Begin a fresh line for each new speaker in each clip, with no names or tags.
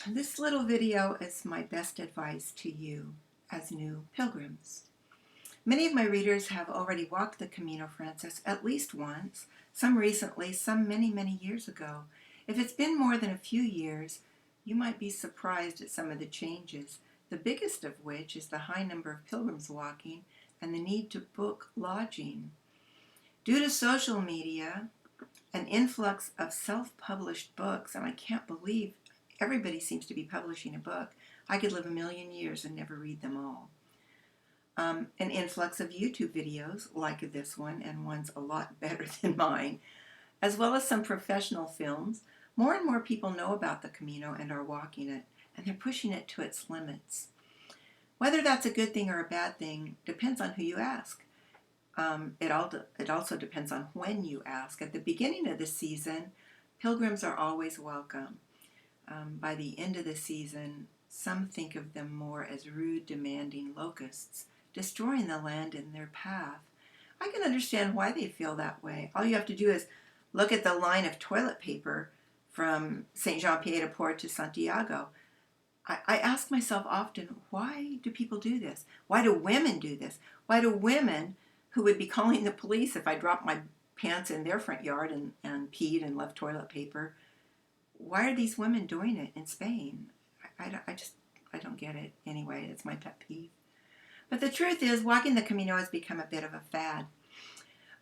This little video is my best advice to you as new pilgrims. Many of my readers have already walked the Camino Frances at least once, some recently, some many, many years ago. If it's been more than a few years, you might be surprised at some of the changes, the biggest of which is the high number of pilgrims walking and the need to book lodging. Due to social media, an influx of self-published books, and I can't believe everybody seems to be publishing a book. I could live a million years and never read them all. An influx of YouTube videos like this one, and one's a lot better than mine, as well as some professional films. More and more people know about the Camino and are walking it, and they're pushing it to its limits. Whether that's a good thing or a bad thing depends on who you ask. It also depends on when you ask. At the beginning of the season, pilgrims are always welcome. By the end of the season, some think of them more as rude, demanding locusts, destroying the land in their path. I can understand why they feel that way. All you have to do is look at the line of toilet paper from St. Jean-Pied-de-Port to Santiago. I ask myself often, why do people do this? Why do women do this? Why do women who would be calling the police if I dropped my pants in their front yard and peed and left toilet paper, why are these women doing it in Spain? I don't get it. Anyway, it's my pet peeve. But the truth is, walking the Camino has become a bit of a fad.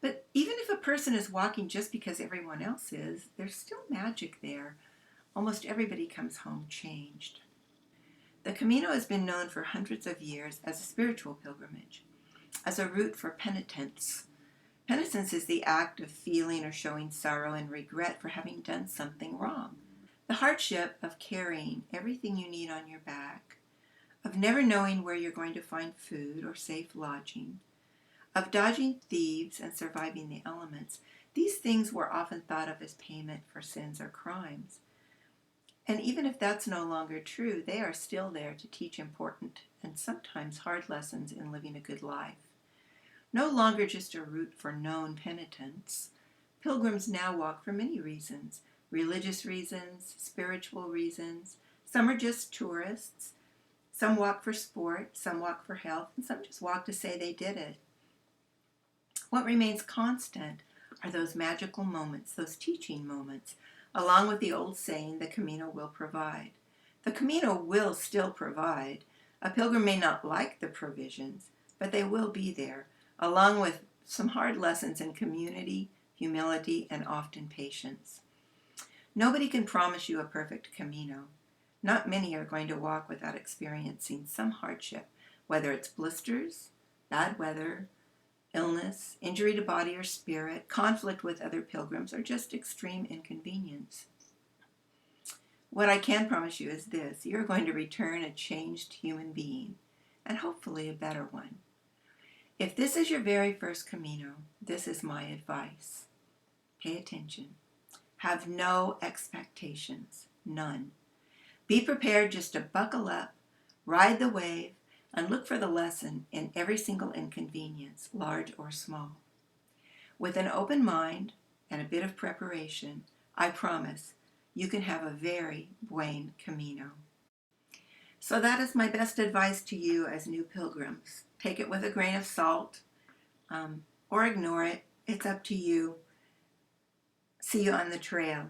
But even if a person is walking just because everyone else is, there's still magic there. Almost everybody comes home changed. The Camino has been known for hundreds of years as a spiritual pilgrimage, as a route for penitence. Penitence is the act of feeling or showing sorrow and regret for having done something wrong. The hardship of carrying everything you need on your back, of never knowing where you're going to find food or safe lodging, of dodging thieves and surviving the elements. These things were often thought of as payment for sins or crimes. And even if that's no longer true, they are still there to teach important and sometimes hard lessons in living a good life. No longer just a route for known penitence, pilgrims now walk for many reasons. Religious reasons, spiritual reasons. Some are just tourists. Some walk for sport, some walk for health, and some just walk to say they did it. What remains constant are those magical moments, those teaching moments, along with the old saying, the Camino will provide. The Camino will still provide. A pilgrim may not like the provisions, but they will be there, along with some hard lessons in community, humility, and often patience. Nobody can promise you a perfect Camino. Not many are going to walk without experiencing some hardship, whether it's blisters, bad weather, illness, injury to body or spirit, conflict with other pilgrims, or just extreme inconvenience. What I can promise you is this: you're going to return a changed human being, and hopefully a better one. If this is your very first Camino, this is my advice. Pay attention. Have no expectations, none. Be prepared just to buckle up, ride the wave, and look for the lesson in every single inconvenience, large or small. With an open mind and a bit of preparation, I promise you can have a very buen Camino. So that is my best advice to you as new pilgrims. Take it with a grain of salt, or ignore it. It's up to you. See you on the trail.